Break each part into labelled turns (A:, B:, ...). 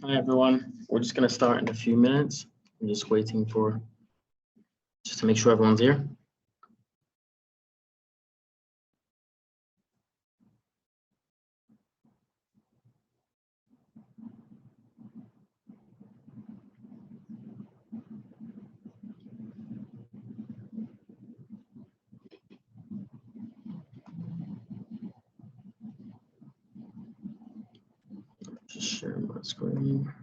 A: Hi everyone, we're just going to start in a few minutes. I'm just waiting just to make sure everyone's here. Just share my screen.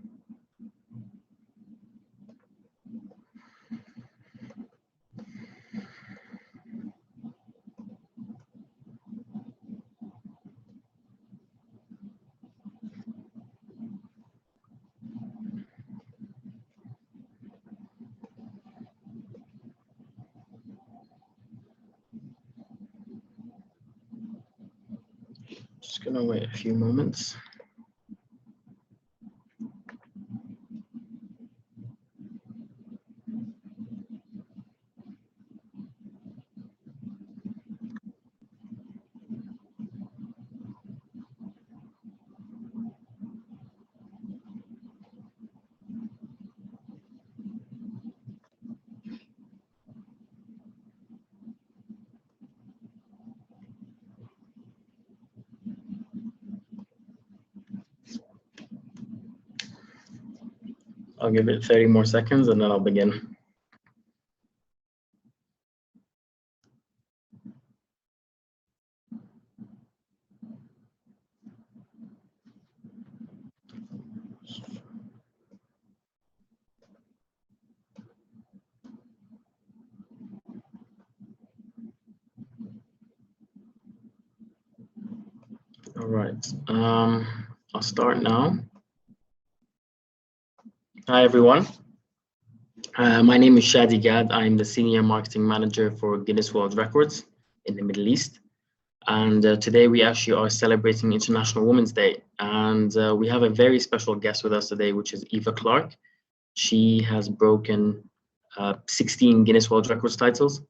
A: Just gonna wait a few moments. I'll give it 30 more seconds and then I'll begin. All right, I'll start now. Hi everyone. My name is Shadi Gad. I'm the Senior Marketing Manager for Guinness World Records in the Middle East. And today we actually are celebrating International Women's Day. And we have a very special guest with us today, which is Eva Clarke. She has broken 16 Guinness World Records titles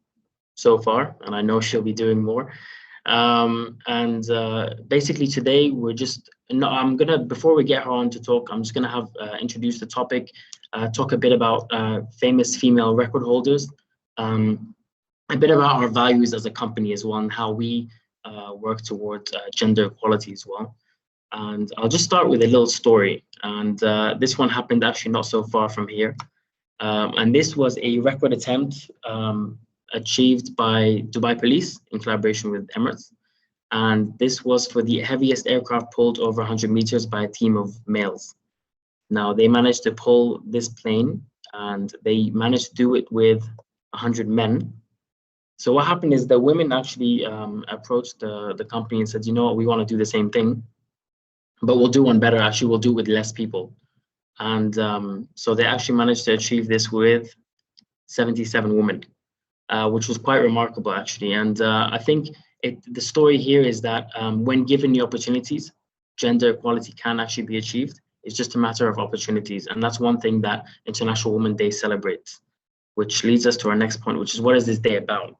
A: so far, and I know she'll be doing more. Basically today we're just, before we get her on to talk, I'm just gonna have introduce the topic, talk a bit about famous female record holders, a bit about our values as a company as well, and how we work towards gender equality as well. And I'll just start with a little story. And this one happened actually not so far from here. And this was a record attempt achieved by Dubai Police in collaboration with Emirates. And this was for the heaviest aircraft pulled over 100 meters by a team of males. Now they managed to pull this plane and they managed to do it with 100 men. So what happened is the women actually approached the company and said, you know what, we want to do the same thing, but we'll do one better. Actually, we'll do it with less people. And so they actually managed to achieve this with 77 women. Which was quite remarkable, actually. And I think the story here is that when given the opportunities, gender equality can actually be achieved. It's just a matter of opportunities. And that's one thing that International Women's Day celebrates, which leads us to our next point, which is what is this day about?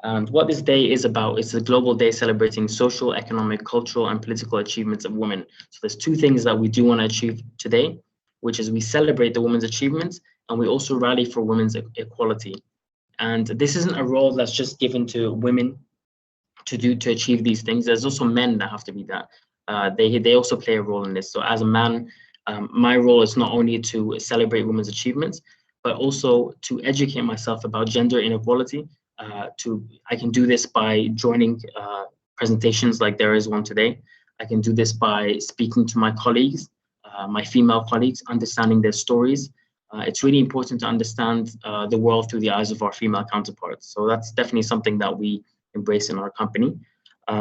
A: And what this day is about, it's a global day celebrating social, economic, cultural, and political achievements of women. So there's two things that we do want to achieve today, which is we celebrate the women's achievements, and we also rally for women's equality. And this isn't a role that's just given to women to achieve these things. There's also men that have to be that. They also play a role in this. So as a man, my role is not only to celebrate women's achievements, but also to educate myself about gender inequality. I can do this by joining presentations like there is one today. I can do this by speaking to my colleagues, my female colleagues, understanding their stories. It's really important to understand the world through the eyes of our female counterparts. So that's definitely something that we embrace in our company.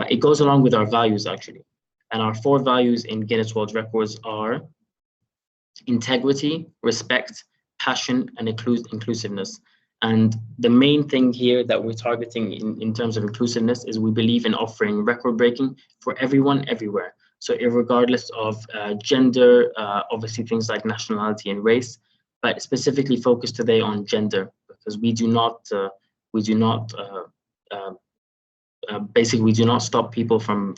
A: It goes along with our values, actually. And our 4 values in Guinness World Records are integrity, respect, passion, and inclusiveness. And the main thing here that we're targeting in terms of inclusiveness is we believe in offering record breaking for everyone, everywhere. So regardless of gender, obviously things like nationality and race, but specifically focused today on gender, because we do not stop people from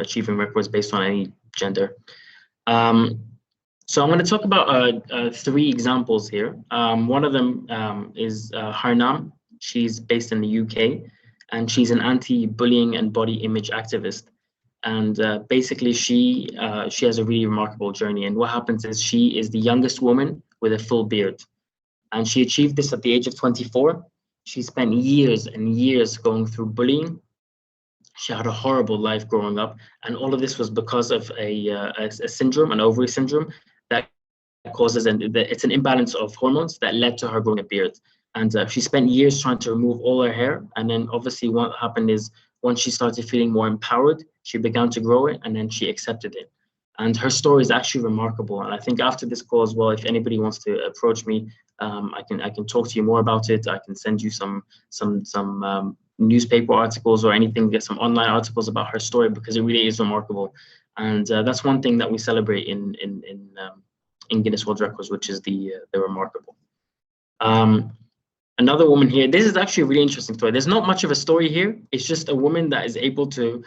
A: achieving records based on any gender. So I'm going to talk about three examples here. One of them is Harnam. She's based in the UK, and she's an anti-bullying and body image activist. And basically, she has a really remarkable journey. And what happens is she is the youngest woman with a full beard, and she achieved this at the age of 24. She spent years and years going through bullying. She had a horrible life growing up, and all of this was because of a syndrome, an ovary syndrome, that causes, and it's an imbalance of hormones that led to her growing a beard. And she spent years trying to remove all her hair. And then obviously what happened is once she started feeling more empowered, she began to grow it, and then she accepted it. And her story is actually remarkable. And I think after this call as well, if anybody wants to approach me, I can talk to you more about it. I can send you some newspaper articles or anything, get some online articles about her story, because it really is remarkable. And that's one thing that we celebrate in Guinness World Records, which is the remarkable. Another woman here. This is actually a really interesting story. There's not much of a story here. It's just a woman that is able to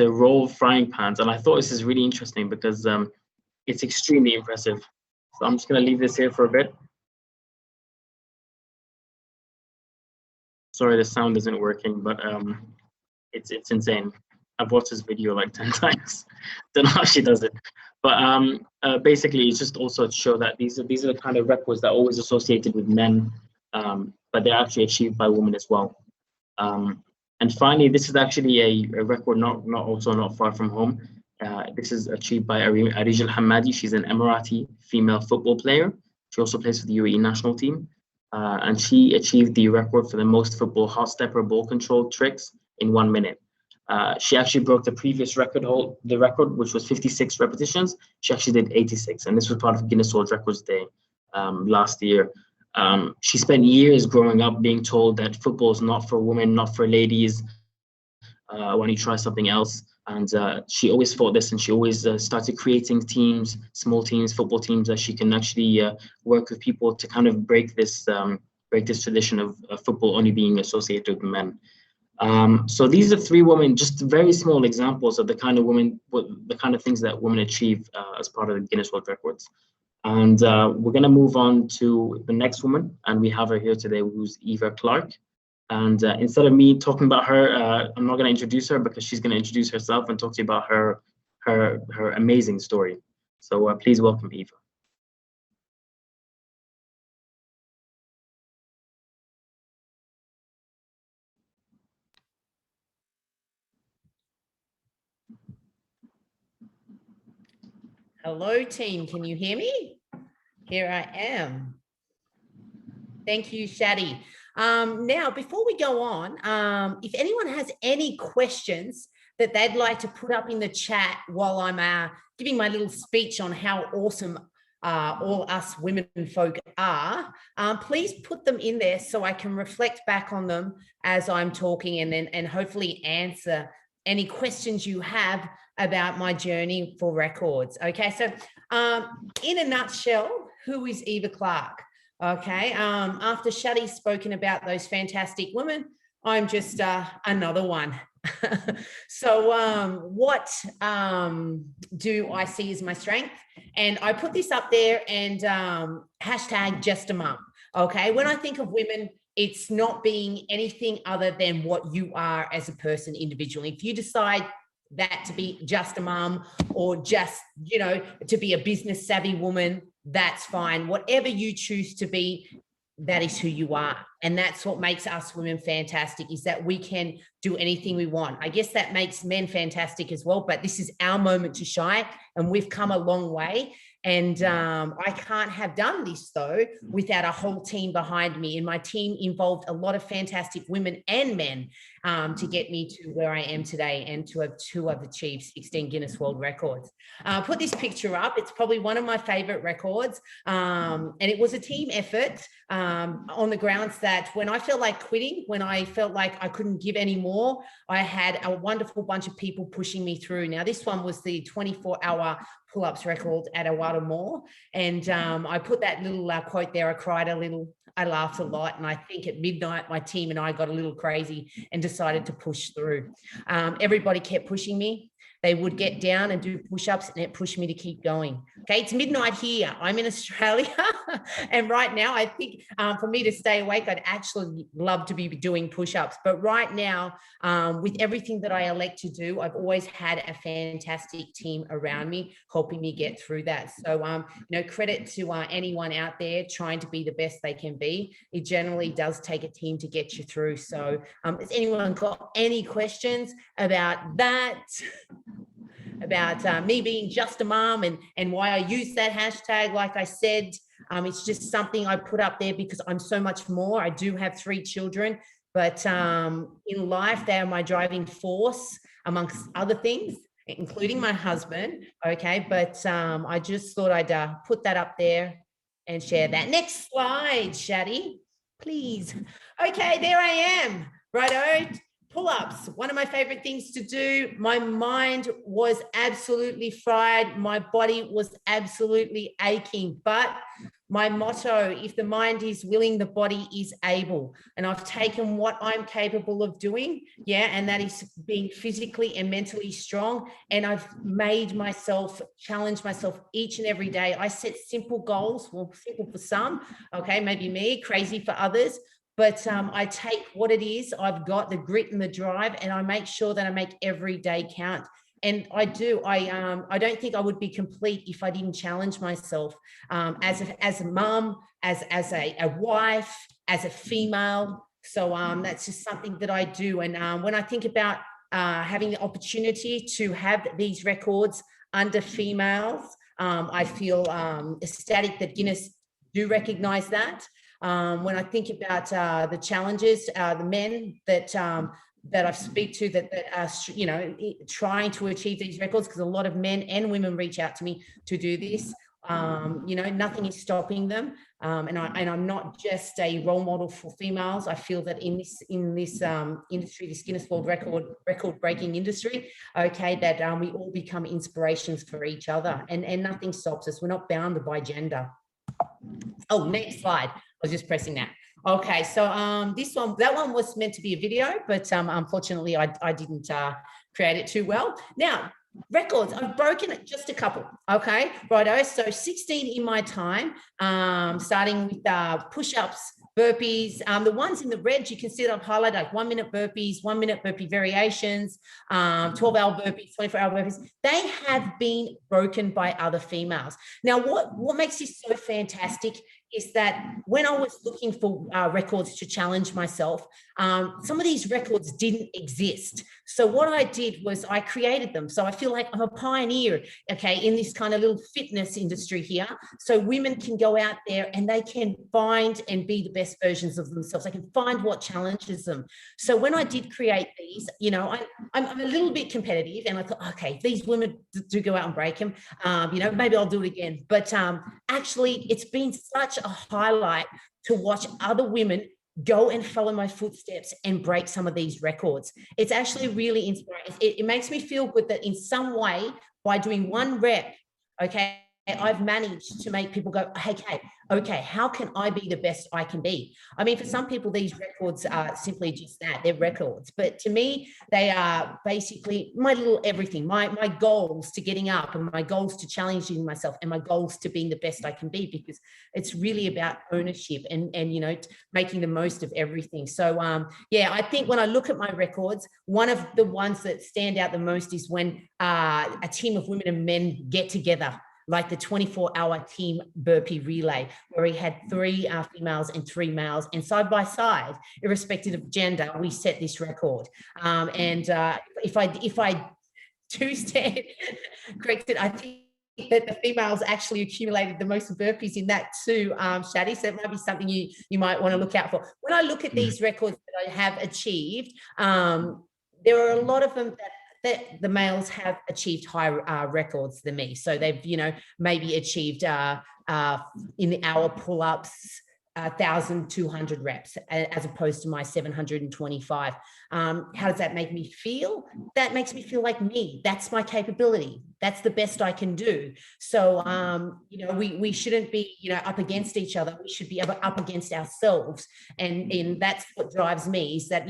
A: roll frying pans, and I thought this is really interesting because it's extremely impressive. So I'm just going to leave this here for a bit. Sorry, the sound isn't working, but it's insane. I've watched this video like 10 times. Don't know how she does it. But basically, it's just also to show that these are the kind of records that are always associated with men, but they're actually achieved by women as well. And finally, this is actually a record not far from home. This is achieved by Arij Al-Hamadi. She's an Emirati female football player. She also plays for the UAE national team. And she achieved the record for the most football hot stepper ball control tricks in 1 minute. She actually broke the previous record, which was 56 repetitions. She actually did 86, and this was part of Guinness World Records Day last year. She spent years growing up being told that football is not for women, not for ladies. Why don't you try something else? And she always fought this, and she always started creating teams, small teams, football teams, that she can actually work with people to kind of break this tradition of football only being associated with men. So these are three women, just very small examples of the kind of things that women achieve as part of the Guinness World Records. And we're going to move on to the next woman, and we have her here today, who's Eva Clarke. And instead of me talking about her, I'm not going to introduce her, because she's going to introduce herself and talk to you about her amazing story. So please welcome Eva.
B: Hello, team. Can you hear me? Here I am. Thank you, Shadi. Now, before we go on, if anyone has any questions that they'd like to put up in the chat while I'm giving my little speech on how awesome all us women folk are, please put them in there so I can reflect back on them as I'm talking, and hopefully answer any questions you have about my journey for records. Okay, so in a nutshell, who is Eva Clarke? Okay, after Shadi's spoken about those fantastic women, I'm just another one. So what do I see as my strength? And I put this up there, and hashtag just a mum. Okay, when I think of women, it's not being anything other than what you are as a person individually. If you decide that to be just a mum, or just, you know, to be a business savvy woman, that's fine. Whatever you choose to be, that is who you are. And that's what makes us women fantastic, is that we can do anything we want. I guess that makes men fantastic as well, but this is our moment to shine, and we've come a long way. And I can't have done this, though, without a whole team behind me. And my team involved a lot of fantastic women and men to get me to where I am today, and to have achieved 16 Guinness World Records. Put this picture up. It's probably one of my favorite records. And it was a team effort on the grounds that when I felt like quitting, when I felt like I couldn't give any more, I had a wonderful bunch of people pushing me through. Now, this one was the 24-hour pull-ups record at Awada Mall. And I put that little quote there. I cried a little, I laughed a lot. And I think at midnight, my team and I got a little crazy and decided to push through. Everybody kept pushing me. they would get down and do push-ups, and it pushed me to keep going. Okay, it's midnight here. I'm in Australia. And right now, I think for me to stay awake, I'd actually love to be doing push-ups. But right now, with everything that I elect to do, I've always had a fantastic team around me helping me get through that. So, credit to anyone out there trying to be the best they can be. It generally does take a team to get you through. So has anyone got any questions about that? About me being just a mom and why I use that hashtag? Like I said, it's just something I put up there because I'm so much more. I do have 3 children, but in life, they are my driving force amongst other things, including my husband. Okay, but I just thought I'd put that up there and share that. Next slide, Shadi, please. Okay, there I am. Righto. Pull-ups, one of my favorite things to do. My mind was absolutely fried. My body was absolutely aching. But my motto, if the mind is willing, the body is able. And I've taken what I'm capable of doing, and that is being physically and mentally strong. And I've made myself, challenge myself each and every day. I set simple goals, well, simple for some, okay, maybe me, crazy for others. But I take what it is, I've got the grit and the drive, and I make sure that I make every day count. And I do. I don't think I would be complete if I didn't challenge myself as a mum, as a wife, as a female. So that's just something that I do. And when I think about having the opportunity to have these records under females, I feel ecstatic that Guinness do recognize that. When I think about the challenges, the men that I speak to that are, trying to achieve these records, because a lot of men and women reach out to me to do this. Nothing is stopping them. And I'm not just a role model for females. I feel that in this industry, this Guinness World record breaking industry, okay, that we all become inspirations for each other, and nothing stops us. We're not bounded by gender. Oh, next slide. I was just pressing that. Okay, so that one was meant to be a video, but unfortunately I didn't create it too well. Now, records, I've broken just a couple, okay? Righto, so 16 in my time, starting with push-ups, burpees. The ones in the red, you can see that I've highlighted, like 1-minute burpees, 1-minute burpee variations, 12-hour burpees, 24-hour burpees. They have been broken by other females. Now, what makes this so fantastic is that when I was looking for records to challenge myself, some of these records didn't exist. So what I did was I created them. So I feel like I'm a pioneer, okay, in this kind of little fitness industry here. So women can go out there and they can find and be the best versions of themselves. They can find what challenges them. So when I did create these, I'm a little bit competitive, and I thought, okay, these women do go out and break them. Maybe I'll do it again. But actually, it's been such a highlight to watch other women go and follow my footsteps and break some of these records. It's actually really inspiring. It makes me feel good that in some way, by doing 1 rep, okay, I've managed to make people go, hey, okay, how can I be the best I can be? I mean, for some people, these records are simply just that, they're records. But to me, they are basically my little everything, my goals to getting up, and my goals to challenging myself, and my goals to being the best I can be, because it's really about ownership and making the most of everything. So, I think when I look at my records, one of the ones that stand out the most is when a team of women and men get together, like the 24-hour team burpee relay, where we had 3 females and 3 males, and side by side, irrespective of gender, we set this record. If I do stand corrected, I think that the females actually accumulated the most burpees in that too, Shadi. So it might be something you might want to look out for. When I look at these records that I have achieved, there are a lot of them that the males have achieved higher records than me. So they've, maybe achieved in the hour pull-ups, 1,200 reps, as opposed to my 725. How does that make me feel? That makes me feel like me. That's my capability. That's the best I can do. So, we shouldn't be, up against each other. We should be up against ourselves. And that's what drives me, is that,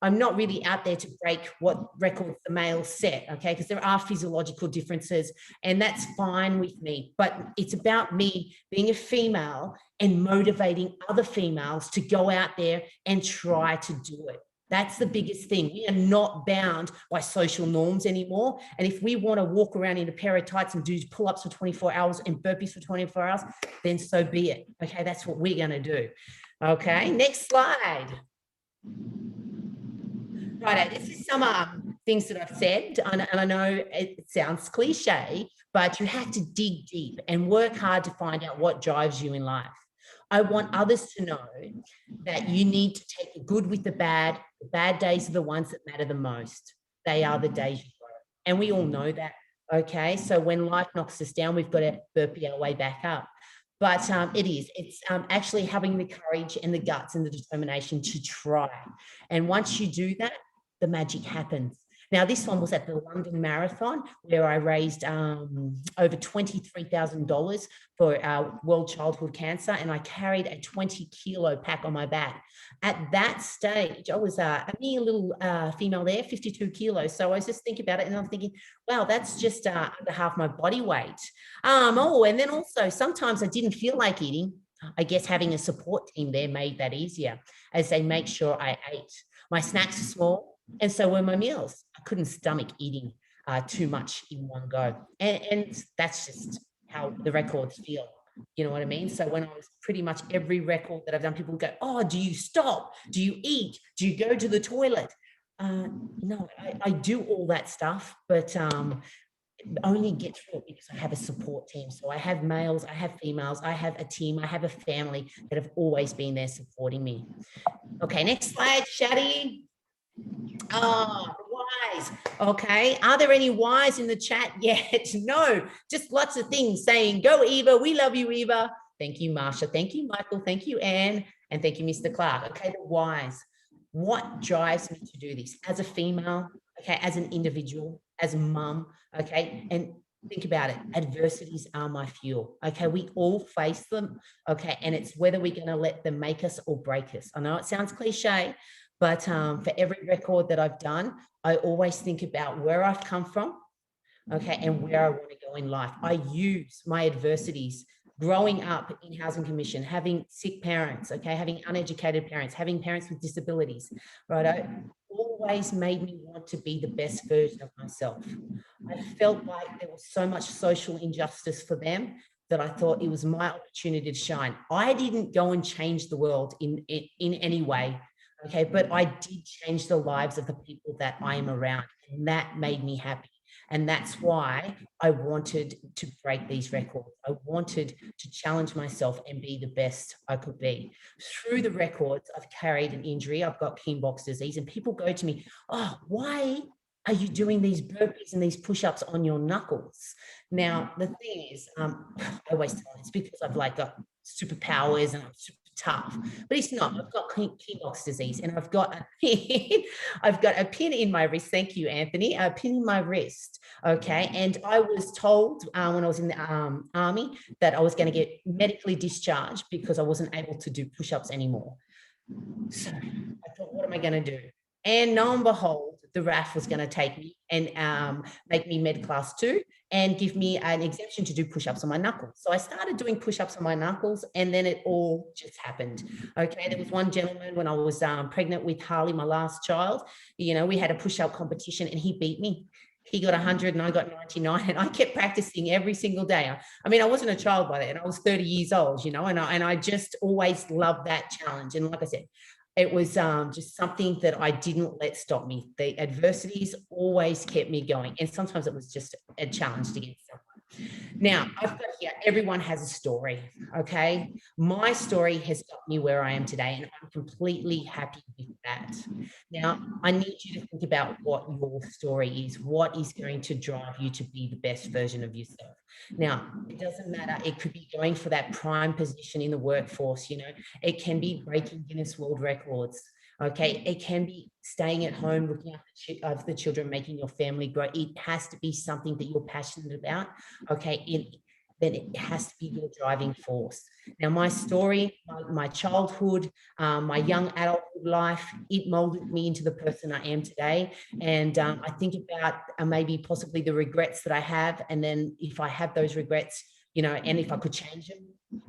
B: I'm not really out there to break what records the males set, okay? Because there are physiological differences, and that's fine with me. But it's about me being a female and motivating other females to go out there and try to do it. That's the biggest thing. We are not bound by social norms anymore. And if we want to walk around in a pair of tights and do pull-ups for 24 hours and burpees for 24 hours, then so be it. Okay, that's what we're going to do. Okay, next slide. Right, this is some things that I've said, and I know it sounds cliche, but you have to dig deep and work hard to find out what drives you in life. I want others to know that you need to take the good with the bad. The bad days are the ones that matter the most. They are the days you grow. And we all know that, okay? So when life knocks us down, we've got to burpee our way back up. But it's actually having the courage and the guts and the determination to try. And once you do that, the magic happens. Now, this one was at the London Marathon, where I raised over $23,000 for World Childhood Cancer, and I carried a 20-kilo pack on my back. At that stage, I was a mere little female there, 52 kilos. So I was just thinking about it, and I'm thinking, wow, that's just under half my body weight. And then also, sometimes I didn't feel like eating. I guess having a support team there made that easier, as they make sure I ate. My snacks are small, and so were my meals. I couldn't stomach eating too much in one go. And that's just how the records feel. You know what I mean? So when I was pretty much every record that I've done, people go, oh, do you stop? Do you eat? Do you go to the toilet? No, I do all that stuff, but only get through it because I have a support team. So I have males, I have females, I have a team, I have a family that have always been there supporting me. Okay, next slide, Shadi. Oh, whys. Okay. Are there any whys in the chat yet? No, just lots of things saying, go Eva. We love you, Eva. Thank you, Marsha. Thank you, Michael. Thank you, Anne. And thank you, Mr. Clark. Okay, the whys. What drives me to do this as a female, okay, as an individual, as a mum, okay? And think about it. Adversities are my fuel. Okay, we all face them. Okay, and it's whether we're going to let them make us or break us. I know it sounds cliche, but for every record that I've done, I always think about where I've come from, okay, and where I want to go in life. I use my adversities, growing up in Housing Commission, having sick parents, okay, having uneducated parents, having parents with disabilities, right? Always made me want to be the best version of myself. I felt like there was so much social injustice for them that I thought it was my opportunity to shine. I didn't go and change the world in any way. Okay, but I did change the lives of the people that I am around, and that made me happy. And that's why I wanted to break these records. I wanted to challenge myself and be the best I could be. Through the records, I've carried an injury. I've got Kienbock's disease, and people go to me, oh, why are you doing these burpees and these push-ups on your knuckles? Now, the thing is, I always tell them it's because I've like got superpowers and I'm super tough, but it's not. I've got Kienbock's disease, and I've got a pin. I've got a pin in my wrist. Thank you, Anthony. A pin in my wrist. Okay, and I was told when I was in the army that I was going to get medically discharged because I wasn't able to do push-ups anymore. So I thought, what am I going to do? And lo and behold, the RAF was going to take me and make me med class 2 and give me an exemption to do push-ups on my knuckles. So I started doing push-ups on my knuckles, and then it all just happened. Okay, there was one gentleman when I was pregnant with Harley, my last child. You know, we had a push-up competition, and he beat me. He got 100 and I got 99, and I kept practicing every single day. I mean, I wasn't a child by then. I was 30 years old, you know, and I just always loved that challenge. And like I said, it was just something that I didn't let stop me. The adversities always kept me going. And sometimes it was just a challenge to get someone. Now, I've got here, everyone has a story, okay? My story has got me where I am today, and I'm completely happy with that. Now, I need you to think about what your story is. What is going to drive you to be the best version of yourself? Now, it doesn't matter. It could be going for that prime position in the workforce, you know. It can be breaking Guinness World Records. Okay, it can be staying at home, looking after the children, making your family grow. It has to be something that you're passionate about. Okay, then it has to be your driving force. Now, my story, my childhood, my young adulthood life, it molded me into the person I am today. And I think about maybe possibly the regrets that I have. And then if I have those regrets, you know, and if I could change them,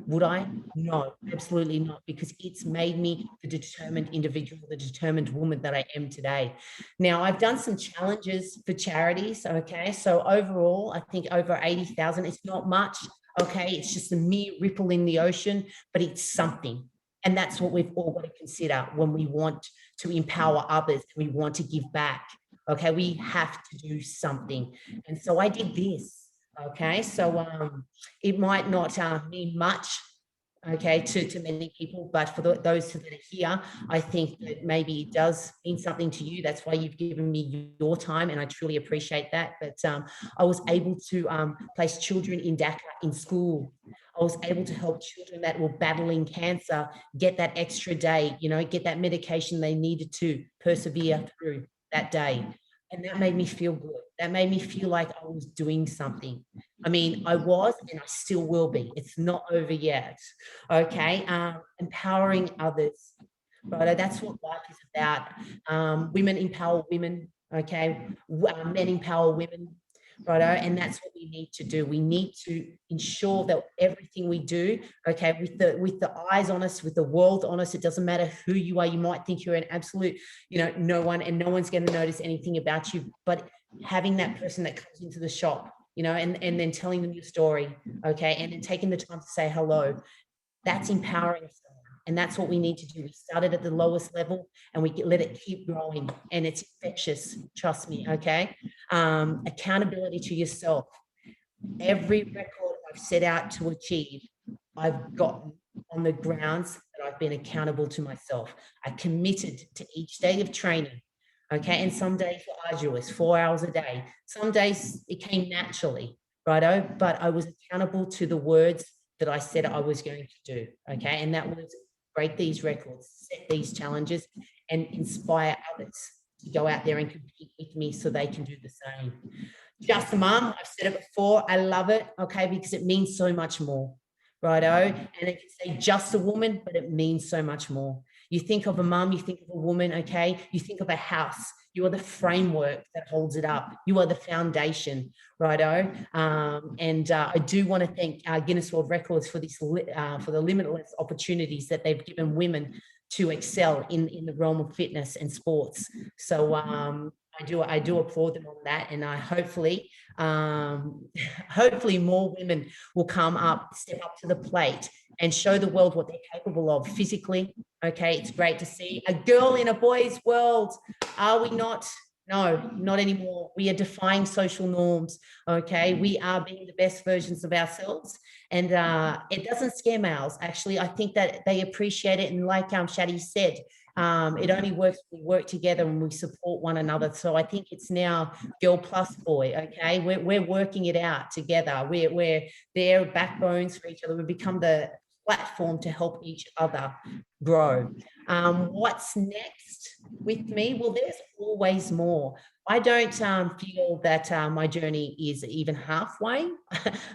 B: would I? No, absolutely not, because it's made me the determined individual, the determined woman that I am today. Now, I've done some challenges for charities, okay? So overall, I think over 80,000, it's not much, okay? It's just a mere ripple in the ocean, but it's something. And that's what we've all got to consider when we want to empower others, we want to give back, okay? We have to do something. And so I did this. Okay, so it might not mean much, okay, to many people, but for those that are here, I think that maybe it does mean something to you. That's why you've given me your time, and I truly appreciate that. But I was able to place children in DACA in school. I was able to help children that were battling cancer get that extra day, you know, get that medication they needed to persevere through that day. And that made me feel good. That made me feel like I was doing something. I mean, I was, and I still will be. It's not over yet. Okay. Empowering others. Right. That's what life is about. Women empower women. Okay. Men empower women. Right. And that's what we need to do. We need to ensure that everything we do, okay, with the eyes on us, with the world on us, it doesn't matter who you are. You might think you're an absolute, you know, no one, and no one's going to notice anything about you. But having that person that comes into the shop, you know, and then telling them your story, okay, and then taking the time to say hello, that's empowering someone. And that's what we need to do. We started at the lowest level and we let it keep growing, and it's infectious. Trust me. Okay. Accountability to yourself. Every record I've set out to achieve, I've gotten on the grounds that I've been accountable to myself. I committed to each day of training. Okay. And some days were arduous, 4 hours a day. Some days it came naturally, righto? But I was accountable to the words that I said I was going to do. Okay. And that was break these records, set these challenges, and inspire others to go out there and compete with me so they can do the same. Just a mum, I've said it before, I love it, okay, because it means so much more, righto? And it can say just a woman, but it means so much more. You think of a mum, you think of a woman, okay? You think of a house. You are the framework that holds it up. You are the foundation, righto? I do want to thank Guinness World Records for this, for the limitless opportunities that they've given women to excel in the realm of fitness and sports. So I do applaud them on that, and I hopefully more women will step up to the plate and show the world what they're capable of physically. Okay, it's great to see a girl in a boy's world. Are we not? No, not anymore. We are defying social norms. Okay, we are being the best versions of ourselves, and it doesn't scare males. Actually, I think that they appreciate it, and like Shadi said, it only works when we work together and we support one another. So I think it's now girl plus boy. Okay, we're working it out together. We're their backbones for each other. We become the platform to help each other grow. What's next with me? Well, there's always more. I don't feel that my journey is even halfway.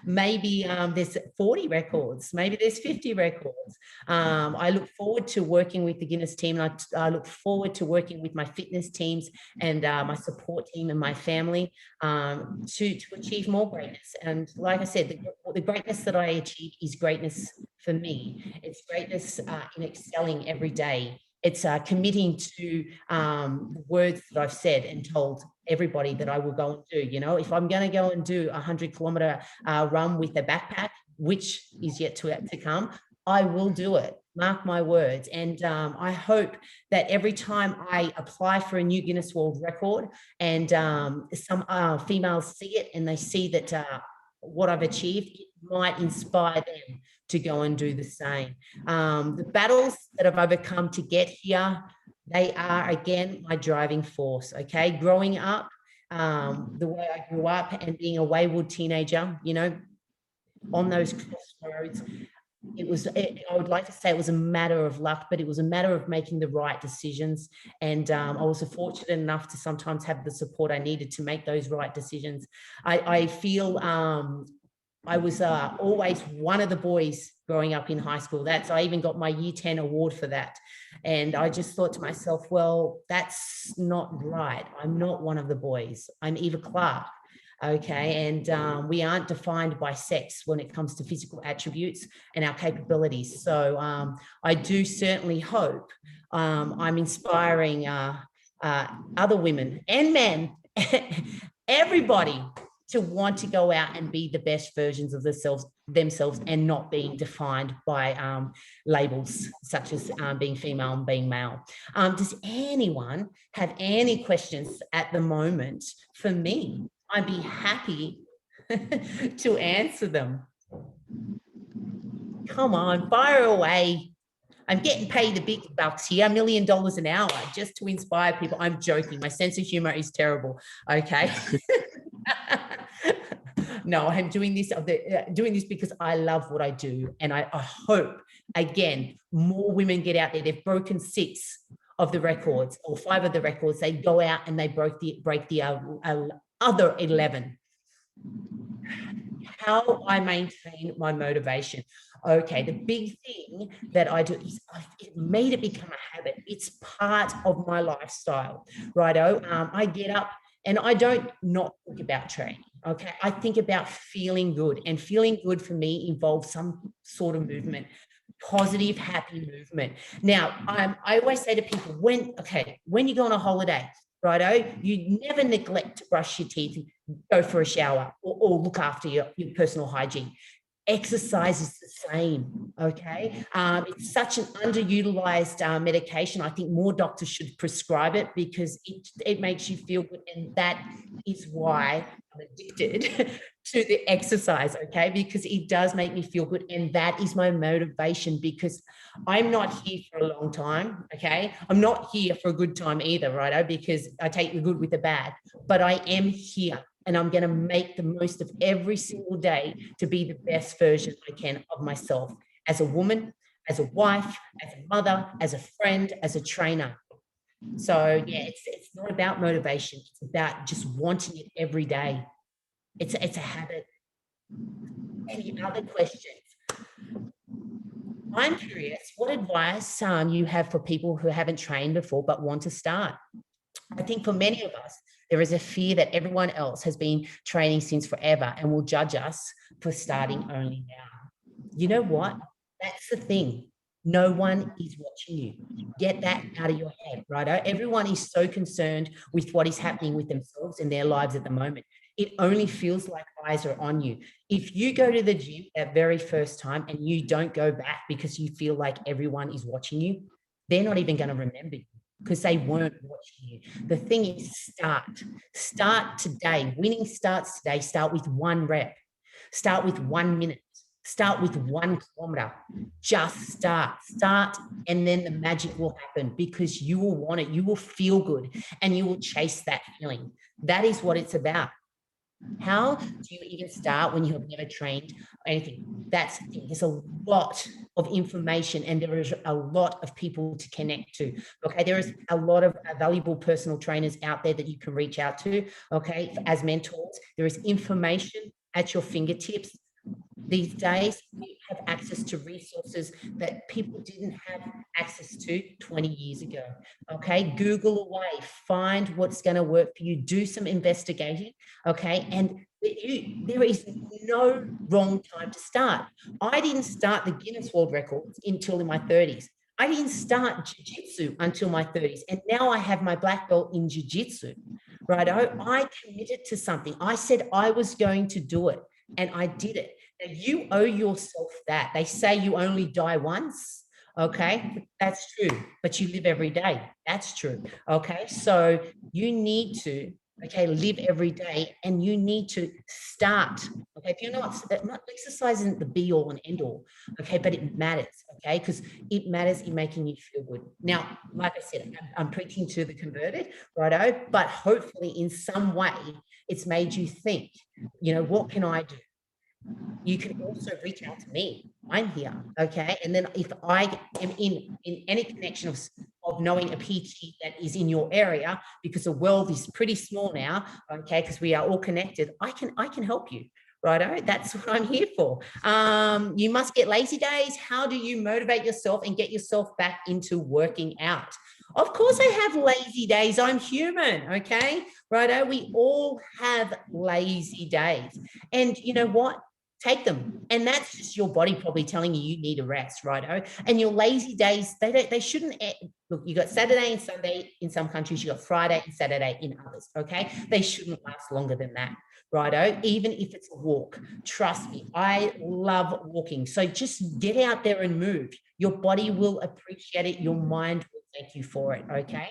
B: Maybe there's 40 records, maybe there's 50 records. I look forward to working with the Guinness team, and I look forward to working with my fitness teams and my support team and my family to achieve more greatness. And like I said, the greatness that I achieve is greatness for me. It's greatness in excelling every day. It's committing to the words that I've said and told everybody that I will go and do. You know, if I'm going to go and do a 100-kilometer run with a backpack, which is yet to come, I will do it. Mark my words. And I hope that every time I apply for a new Guinness World Record and some females see it and they see that what I've achieved, it might inspire them to go and do the same. The battles that I've overcome to get here, they are, again, my driving force, okay? Growing up, the way I grew up and being a wayward teenager, you know, on those crossroads, I would like to say it was a matter of luck, but it was a matter of making the right decisions. And I was fortunate enough to sometimes have the support I needed to make those right decisions. I feel I was always one of the boys growing up in high school. I even got my year 10 award for that. And I just thought to myself, well, that's not right. I'm not one of the boys. I'm Eva Clark. Okay. And we aren't defined by sex when it comes to physical attributes and our capabilities. So I do certainly hope I'm inspiring other women and men, everybody, to want to go out and be the best versions of themselves and not being defined by labels such as being female and being male. Does anyone have any questions at the moment for me? I'd be happy to answer them. Come on, fire away. I'm getting paid the big bucks here, $1 million an hour, just to inspire people. I'm joking. My sense of humor is terrible. Okay. No, I'm doing this because I love what I do. And I hope, again, more women get out there. They've broken 6 of the records or 5 of the records. They go out and they break the other 11. How I maintain my motivation. Okay, the big thing that I do is I've made it become a habit. It's part of my lifestyle, righto? I get up and I don't not think about training. Okay, I think about feeling good, and feeling good for me involves some sort of movement, positive, happy movement. Now, I always say to people, when you go on a holiday, righto, you never neglect to brush your teeth, go for a shower, or look after your personal hygiene. Exercise is the same, okay? It's such an underutilized medication. I think more doctors should prescribe it because it makes you feel good, and that is why I'm addicted to the exercise, okay? Because it does make me feel good, and that is my motivation, because I'm not here for a long time, okay? I'm not here for a good time either, right? Because I take the good with the bad, but I am here. And I'm going to make the most of every single day to be the best version I can of myself as a woman, as a wife, as a mother, as a friend, as a trainer. So yeah, it's not about motivation. It's about just wanting it every day. It's a habit. Any other questions? I'm curious, what advice you have for people who haven't trained before but want to start? I think for many of us, there is a fear that everyone else has been training since forever and will judge us for starting only now. You know what? That's the thing. No one is watching you. Get that out of your head, right? Everyone is so concerned with what is happening with themselves in their lives at the moment. It only feels like eyes are on you. If you go to the gym that very first time and you don't go back because you feel like everyone is watching you, they're not even going to remember you, because they weren't watching you. The thing is, start today. Winning starts today. Start with 1 rep. Start with 1 minute. Start with 1 kilometer. Just start, and then the magic will happen, because you will want it. You will feel good, and you will chase that feeling. That is what it's about. How do you even start when you have never trained anything? That's the thing. There's a lot of information, and there is a lot of people to connect to. Okay, there is a lot of valuable personal trainers out there that you can reach out to. Okay, as mentors, there is information at your fingertips. These days, we have access to resources that people didn't have access to 20 years ago. Okay, Google away, find what's going to work for you, do some investigating. Okay, and there is no wrong time to start. I didn't start the Guinness World Records until in my 30s. I didn't start jiu-jitsu until my 30s, and now I have my black belt in jiu-jitsu. Right? I committed to something. I said I was going to do it, and I did it. Now, you owe yourself that. They say you only die once. Okay, that's true, but you live every day. That's true. Okay, so you need to, live every day, and you need to start. Okay, if you're not exercise isn't the be all and end all. Okay, but it matters. Okay, because it matters in making you feel good. Now, like I said, I'm preaching to the converted, righto, but hopefully in some way it's made you think, what can I do? You can also reach out to me. I'm here, okay? And then if I am in any connection of knowing a PT that is in your area, because the world is pretty small now, okay, because we are all connected, I can help you, righto? That's what I'm here for. You must get lazy days. How do you motivate yourself and get yourself back into working out? Of course I have lazy days. I'm human, okay? Righto? We all have lazy days. And you know what? Take them. And that's just your body probably telling you need a rest, righto? And your lazy days, they shouldn't, look, you got Saturday and Sunday in some countries, you got Friday and Saturday in others, okay? They shouldn't last longer than that, righto? Even if it's a walk. Trust me, I love walking. So just get out there and move. Your body will appreciate it. Your mind will thank you for it, okay?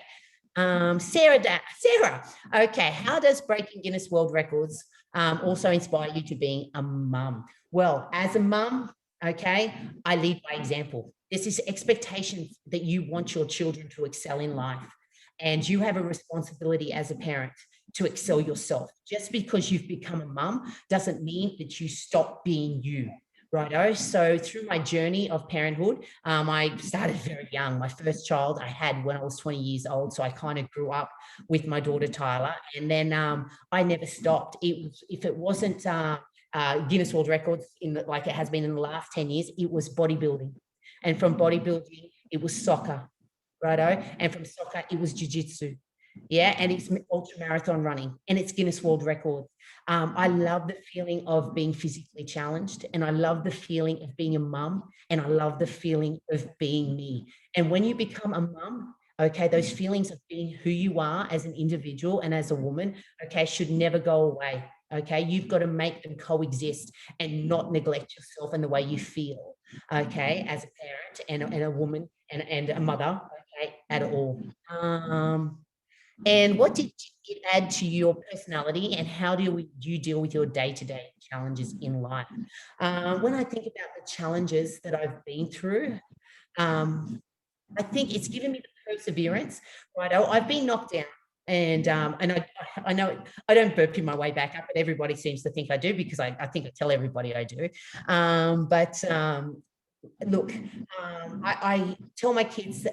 B: Sarah, okay, how does breaking Guinness World Records also inspire you to being a mum? Well, as a mum, okay, I lead by example. This is expectations that you want your children to excel in life. And you have a responsibility as a parent to excel yourself. Just because you've become a mum doesn't mean that you stop being you. Righto. So through my journey of parenthood, I started very young. My first child I had when I was 20 years old. So I kind of grew up with my daughter, Tyler. And then I never stopped. If it wasn't Guinness World Records, like it has been in the last 10 years, it was bodybuilding. And from bodybuilding, it was soccer. Righto. And from soccer, it was jiu-jitsu. Yeah, and it's ultra marathon running, and it's Guinness World Records. I love the feeling of being physically challenged, and I love the feeling of being a mum, and I love the feeling of being me. And when you become a mum, okay, those feelings of being who you are as an individual and as a woman, okay, should never go away. Okay, you've got to make them coexist and not neglect yourself and the way you feel, okay, as a parent and a woman and a mother, okay, at all. And what did it add to your personality, and how do you deal with your day-to-day challenges in life? When I think about the challenges that I've been through, I think it's given me the perseverance, right? I've been knocked down. And I know I don't burp in my way back up, but everybody seems to think I do, because I think I tell everybody I do. Look, I tell my kids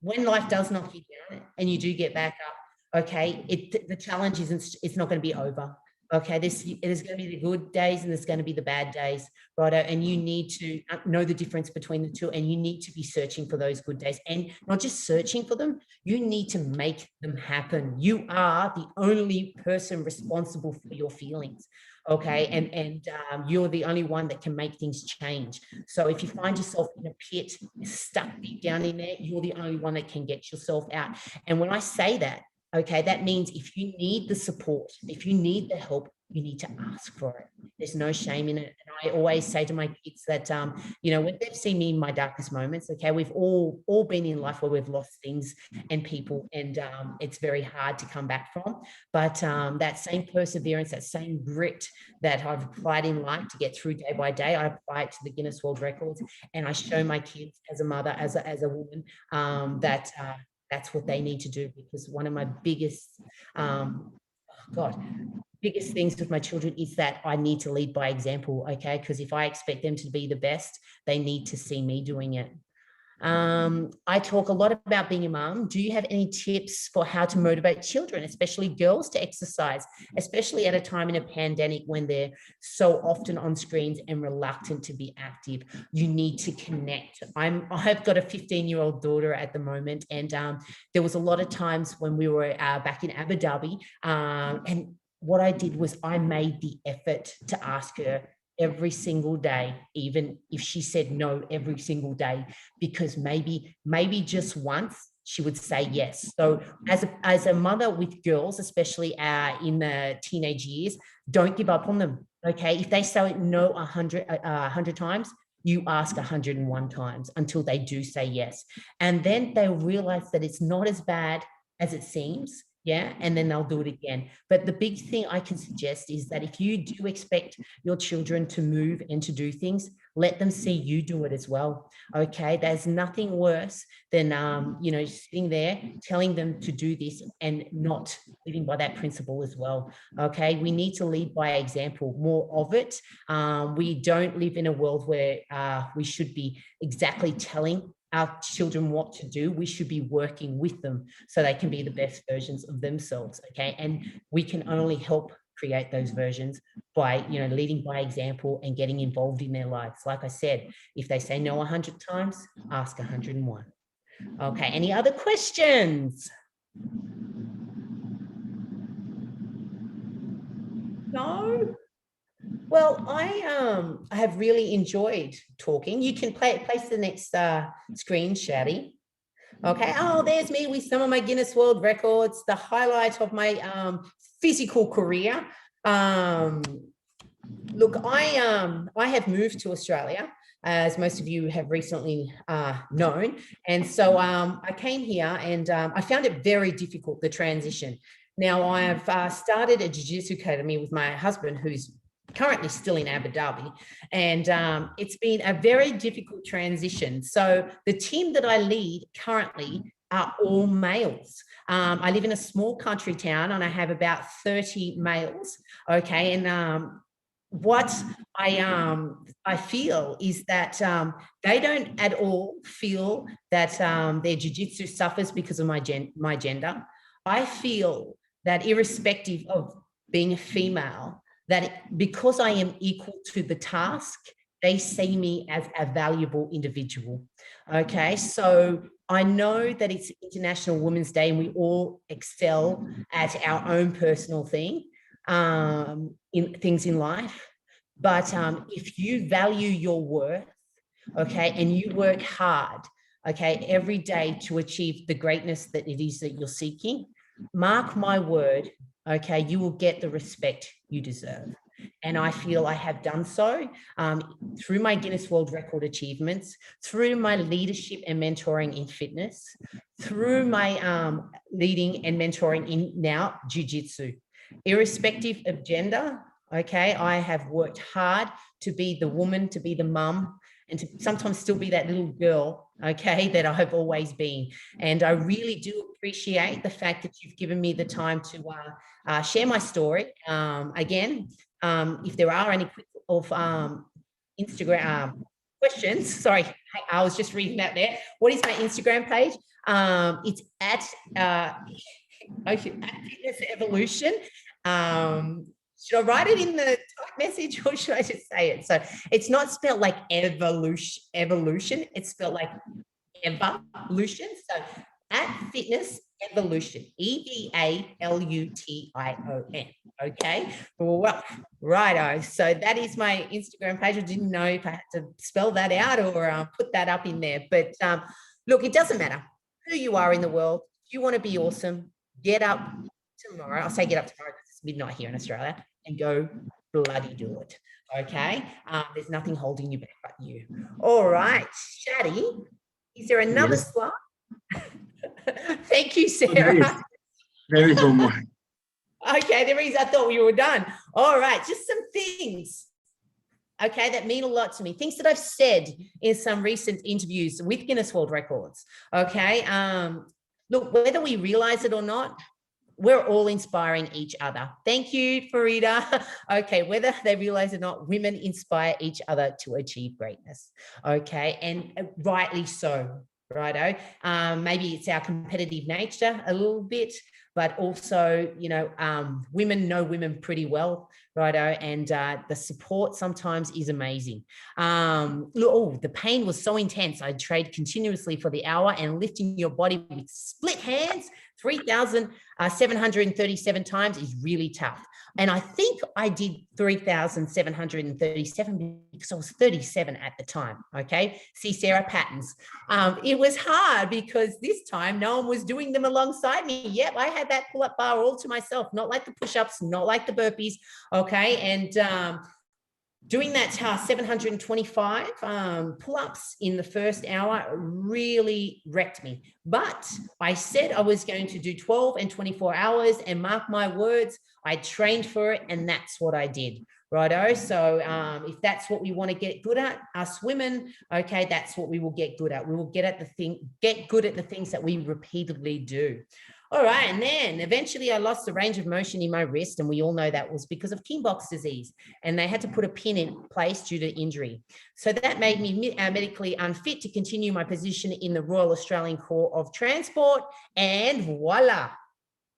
B: when life does knock you down and you do get back up, okay, the challenge it's not going to be over. Okay, there's going to be the good days and there's going to be the bad days, right? And you need to know the difference between the two, and you need to be searching for those good days, and not just searching for them, you need to make them happen. You are the only person responsible for your feelings, okay? And you're the only one that can make things change. So if you find yourself in a pit, stuck deep down in there, you're the only one that can get yourself out. And when I say that, okay, that means if you need the support, if you need the help, you need to ask for it. There's no shame in it. And I always say to my kids that, when they've seen me in my darkest moments, okay, we've all been in life where we've lost things and people, and it's very hard to come back from. But that same perseverance, that same grit that I've applied in life to get through day by day, I apply it to the Guinness World Records, and I show my kids as a mother, as a woman, that that's what they need to do. Because one of my biggest, biggest things with my children is that I need to lead by example, okay? Because if I expect them to be the best, they need to see me doing it. I talk a lot about being a mom. Do you have any tips for how to motivate children, especially girls, to exercise, especially at a time in a pandemic when they're so often on screens and reluctant to be active? You need to connect. I've got a 15-year-old daughter at the moment, and there was a lot of times when we were back in Abu Dhabi, and what I did was I made the effort to ask her every single day, even if she said no every single day, because maybe just once she would say yes. So as a mother with girls, especially in the teenage years, don't give up on them. Okay, if they say no 100 times, you ask 101 times until they do say yes, and then they'll realize that it's not as bad as it seems. Yeah, and then they'll do it again. But the big thing I can suggest is that if you do expect your children to move and to do things, let them see you do it as well. Okay, there's nothing worse than sitting there telling them to do this and not living by that principle as well. Okay, we need to lead by example, more of it. We don't live in a world where we should be exactly telling our children what to do. We should be working with them so they can be the best versions of themselves, okay? And we can only help create those versions by, leading by example and getting involved in their lives. Like I said, if they say no 100 times, ask 101. Okay, any other questions? No? Well, I have really enjoyed talking. You can place the next screen, Shadi. Okay. Oh, there's me with some of my Guinness World Records, the highlight of my physical career. Look, I have moved to Australia, as most of you have recently known. And so I came here and I found it very difficult, the transition. Now, I have started a jiu-jitsu academy with my husband, who's currently still in Abu Dhabi, and it's been a very difficult transition. So the team that I lead currently are all males. I live in a small country town and I have about 30 males. Okay, and what I feel is that they don't at all feel that their jiu-jitsu suffers because of my gender. I feel that irrespective of being a female, that because I am equal to the task, they see me as a valuable individual. Okay, so I know that it's International Women's Day and we all excel at our own personal thing, in things in life. But if you value your worth, okay, and you work hard, okay, every day to achieve the greatness that it is that you're seeking, mark my word, okay, you will get the respect you deserve. And I feel I have done so through my Guinness World Record achievements, through my leadership and mentoring in fitness, through my leading and mentoring in now jiu-jitsu. Irrespective of gender, okay, I have worked hard to be the woman, to be the mum, and to sometimes still be that little girl, okay, that I have always been. And I really do appreciate the fact that you've given me the time to share my story. Again, if there are any quick of Instagram questions, sorry, I was just reading that there. What is my Instagram page? It's at Fitness Evolution. Should I write it in the type message or should I just say it? So it's not spelled like evolution. It's spelled like evolution. So at Fitness Evolution, EVALUTION. Okay. Well, righto. So that is my Instagram page. I didn't know if I had to spell that out or put that up in there. But look, it doesn't matter who you are in the world. If you want to be awesome, get up tomorrow. I'll say get up tomorrow because it's midnight here in Australia, and go bloody do it. Okay. There's nothing holding you back but you. All right. Shadi, is there another slide? Thank you, Sarah.
A: There is one more.
B: Okay, there is. I thought we were done. All right, just some things, okay, that mean a lot to me. Things that I've said in some recent interviews with Guinness World Records. Okay, look, whether we realize it or not, we're all inspiring each other. Thank you, Farida. Okay, whether they realize it or not, women inspire each other to achieve greatness. Okay, and rightly so. Righto. Maybe it's our competitive nature a little bit, but also, women know women pretty well, righto, and the support sometimes is amazing. The pain was so intense. I trained continuously for the hour, and lifting your body with split hands 3,737 times is really tough. And I think I did 3,737 because I was 37 at the time. Okay. See, Sarah, patterns. It was hard because this time no one was doing them alongside me. Yep. I had that pull-up bar all to myself, not like the push-ups, not like the burpees. Okay. And, doing that 725 pull-ups in the first hour really wrecked me. But I said I was going to do 12 and 24 hours, and mark my words, I trained for it, and that's what I did. Righto. So if that's what we want to get good at, us women, okay, that's what we will get good at. We will get good at the things that we repeatedly do. All right, and then eventually I lost the range of motion in my wrist, and we all know that was because of Kienbock's disease, and they had to put a pin in place due to injury. So that made me medically unfit to continue my position in the Royal Australian Corps of Transport, and voila,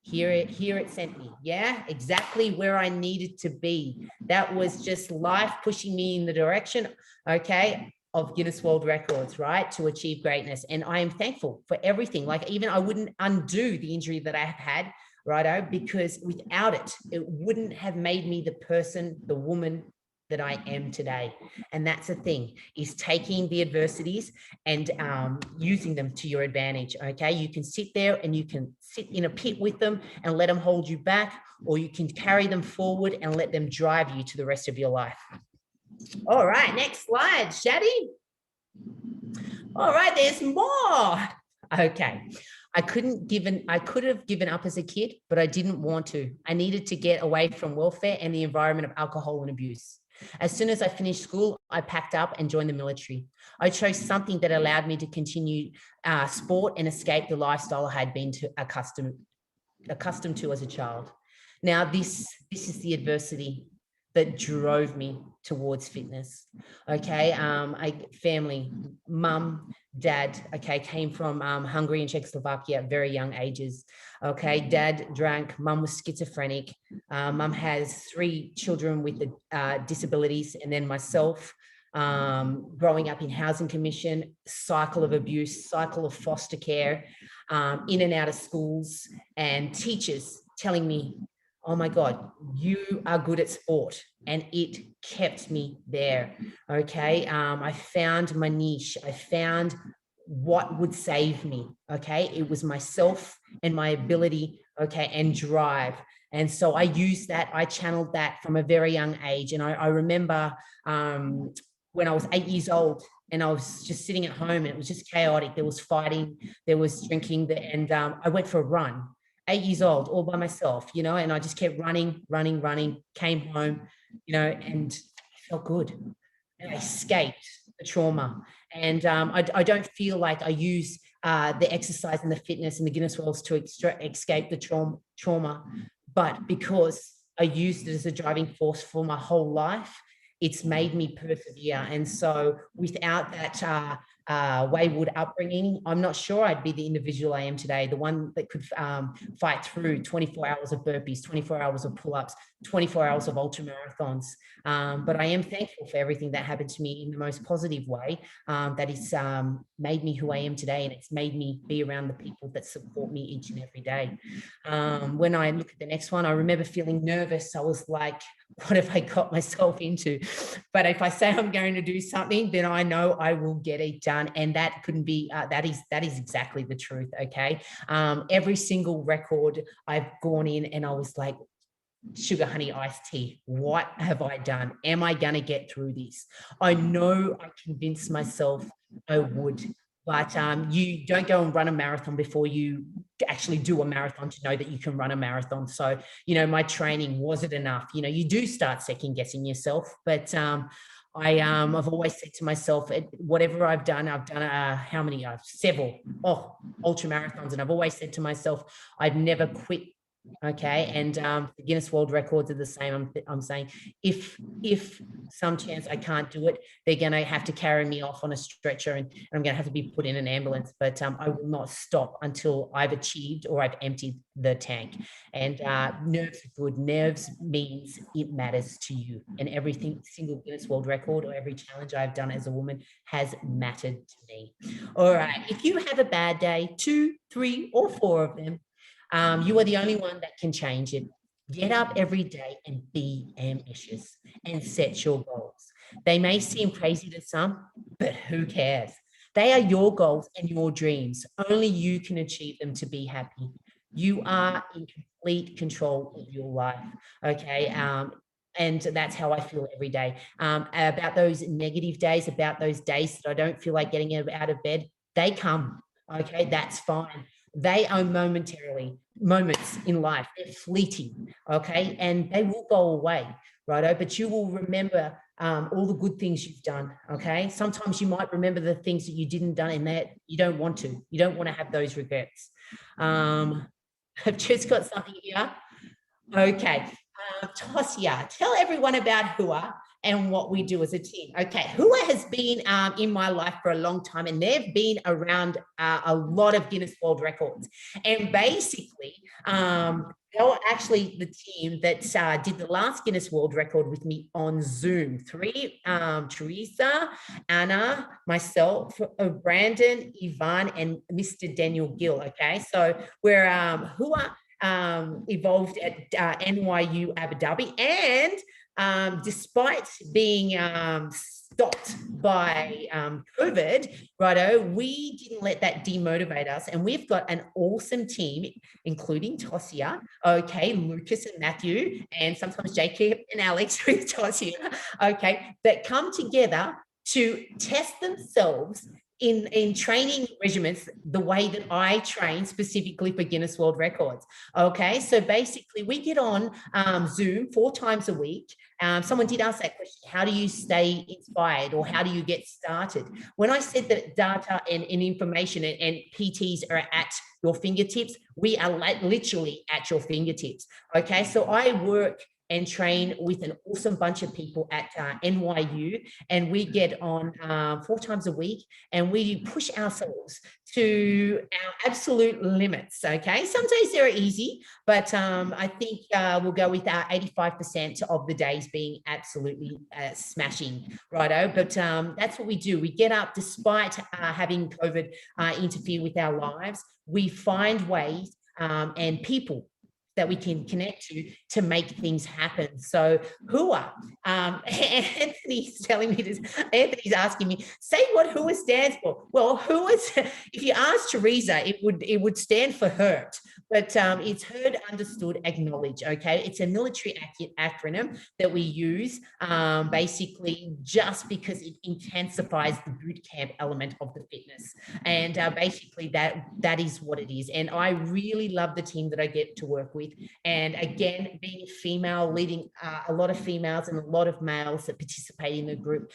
B: Here it sent me. Yeah, exactly where I needed to be. That was just life pushing me in the direction, okay, of Guinness World Records, right, to achieve greatness. And I am thankful for everything. Like, even I wouldn't undo the injury that I have had, righto, because without it, it wouldn't have made me the person, the woman that I am today. And that's the thing, is taking the adversities and using them to your advantage. Okay, you can sit there and you can sit in a pit with them and let them hold you back, or you can carry them forward and let them drive you to the rest of your life. All right, next slide, Shadi. All right, there's more. Okay. I could have given up as a kid, but I didn't want to. I needed to get away from welfare and the environment of alcohol and abuse. As soon as I finished school, I packed up and joined the military. I chose something that allowed me to continue sport and escape the lifestyle I had been accustomed to as a child. Now, this is the adversity that drove me towards fitness. Okay, family, mum, dad, okay, came from Hungary and Czechoslovakia at very young ages. Okay, dad drank, mum was schizophrenic, mum has 3 children with disabilities, and then myself, growing up in housing commission, cycle of abuse, cycle of foster care, in and out of schools, and teachers telling me, oh my God, you are good at sport. And it kept me there. Okay. I found my niche. I found what would save me. Okay. It was myself and my ability. Okay. And drive. And so I used that. I channeled that from a very young age. And I remember when I was 8 years old, and I was just sitting at home, and it was just chaotic. There was fighting, there was drinking, and I went for a run. 8 years old, all by myself, and I just kept running, came home, and I felt good. And I escaped the trauma. And I don't feel like I use the exercise and the fitness and the Guinness Worlds to escape the trauma, but because I used it as a driving force for my whole life, it's made me persevere. And so without that wayward upbringing, I'm not sure I'd be the individual I am today, the one that could fight through 24 hours of burpees, 24 hours of pull-ups, 24 hours of ultra marathons. But I am thankful for everything that happened to me in the most positive way, that it's made me who I am today, and it's made me be around the people that support me each and every day. When I look at the next one, I remember feeling nervous. I was like, what have I got myself into? But if I say I'm going to do something, then I know I will get it done. And that couldn't be, that is exactly the truth. Okay. Every single record I've gone in and I was like, sugar honey iced tea, what have I done? Am I going to get through this? I know I convinced myself I would. But you don't go and run a marathon before you actually do a marathon to know that you can run a marathon. So, my training, was it enough? You do start second guessing yourself. But I've always said to myself, whatever I've done how many? Several ultra marathons. And I've always said to myself, I've never quit. Okay. And the Guinness World Records are the same. I'm saying if some chance I can't do it, they're going to have to carry me off on a stretcher, and I'm going to have to be put in an ambulance. But I will not stop until I've achieved or I've emptied the tank. And nerves are good. Nerves means it matters to you. And every single Guinness World Record or every challenge I've done as a woman has mattered to me. All right. If you have a bad day, 2, 3, or 4 of them, you are the only one that can change it. Get up every day and be ambitious and set your goals. They may seem crazy to some, but who cares? They are your goals and your dreams. Only you can achieve them to be happy. You are in complete control of your life. Okay. And that's how I feel every day. About those negative days, about those days that I don't feel like getting out of bed, they come. Okay. That's fine. They are moments in life. They're fleeting, okay? And they will go away, righto? But you will remember all the good things you've done, okay? Sometimes you might remember the things that you didn't done and that you don't want to. You don't want to have those regrets. I've just got something here. Okay. Tosia, tell everyone about Hua and what we do as a team. Okay, Hua has been in my life for a long time, and they've been around a lot of Guinness World Records. And basically, they were actually the team that did the last Guinness World Record with me on Zoom. Three, Teresa, Anna, myself, Brandon, Ivan, and Mr. Daniel Gill. Okay, so we're Hua evolved at NYU Abu Dhabi, and despite being stopped by COVID, righto, we didn't let that demotivate us, and we've got an awesome team, including Tosia, okay, Lucas and Matthew, and sometimes Jacob and Alex with Tosia, okay, that come together to test themselves in training regimens the way that I train specifically for Guinness World Records. Okay, so basically we get on Zoom 4 times a week. Someone did ask that question, how do you stay inspired, or how do you get started? When I said that data and information and PTs are at your fingertips, we are literally at your fingertips. Okay, so I work and train with an awesome bunch of people at NYU, and we get on 4 times a week, and we push ourselves to our absolute limits. Okay, some days they're easy, but I think we'll go with 85% of the days being absolutely smashing, righto. But that's what we do. We get up despite having COVID interfere with our lives. We find ways and people that we can connect to make things happen. So Hua, Anthony's telling me this, Anthony's asking me, say what Hua stands for. Well, Hua's, if you ask Teresa, it would stand for hurt, but it's heard, understood, acknowledged, okay? It's a military acronym that we use basically just because it intensifies the boot camp element of the fitness. And basically that is what it is. And I really love the team that I get to work with. And again, being a female, leading a lot of females and a lot of males that participate in the group,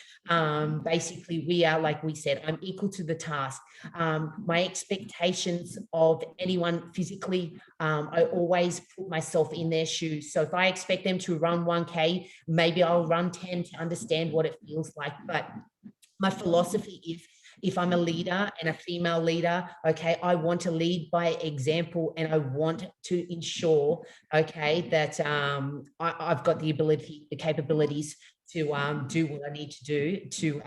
B: basically we are, like we said, I'm equal to the task. My expectations of anyone physically, I always put myself in their shoes. So if I expect them to run 1K, maybe I'll run 10 to understand what it feels like. But my philosophy is, if I'm a leader and a female leader, okay, I want to lead by example, and I want to ensure, okay, that I've got the ability, the capabilities to do what I need to do to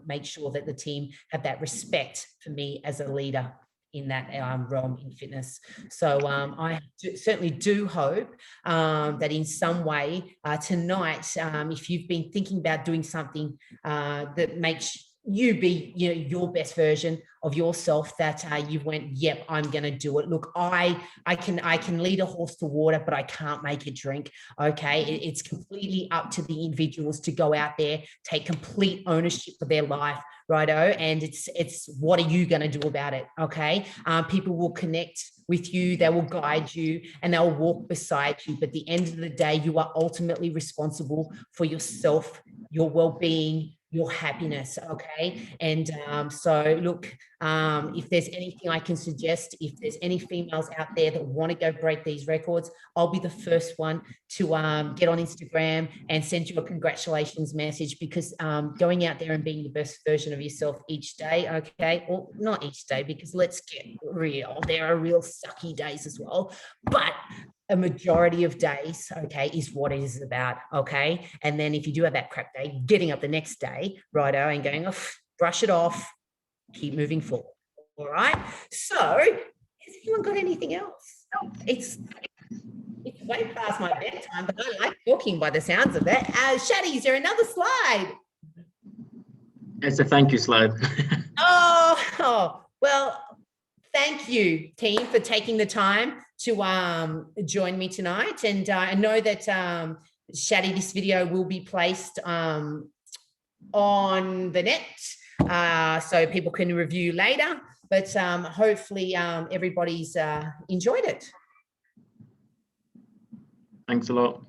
B: make sure that the team have that respect for me as a leader in that realm in fitness. So I certainly do hope that in some way tonight, if you've been thinking about doing something that makes you be, you know, your best version of yourself, that you went, yep, I'm going to do it. Look, I can lead a horse to water, but I can't make it drink. Okay, it's completely up to the individuals to go out there, take complete ownership of their life, righto. And it's what are you going to do about it? Okay, people will connect with you, they will guide you, and they'll walk beside you. But at the end of the day, you are ultimately responsible for yourself, your well-being, your happiness. Okay, and so look, if there's anything I can suggest, if there's any females out there that want to go break these records, I'll be the first one to get on Instagram and send you a congratulations message, because going out there and being the best version of yourself each day, okay, or not each day, because let's get real, there are real sucky days as well, but a majority of days, okay, is what it is about, okay? And then if you do have that crap day, getting up the next day, righto, and going off, brush it off, keep moving forward, all right? So has anyone got anything else? It's way past my bedtime, but I like talking by the sounds of it. Shadi, is there another slide?
A: It's a thank you slide.
B: Oh, well, thank you, team, for taking the time to join me tonight. And I know that, Shadi, this video will be placed on the net, so people can review later. But hopefully everybody's enjoyed it.
A: Thanks a lot.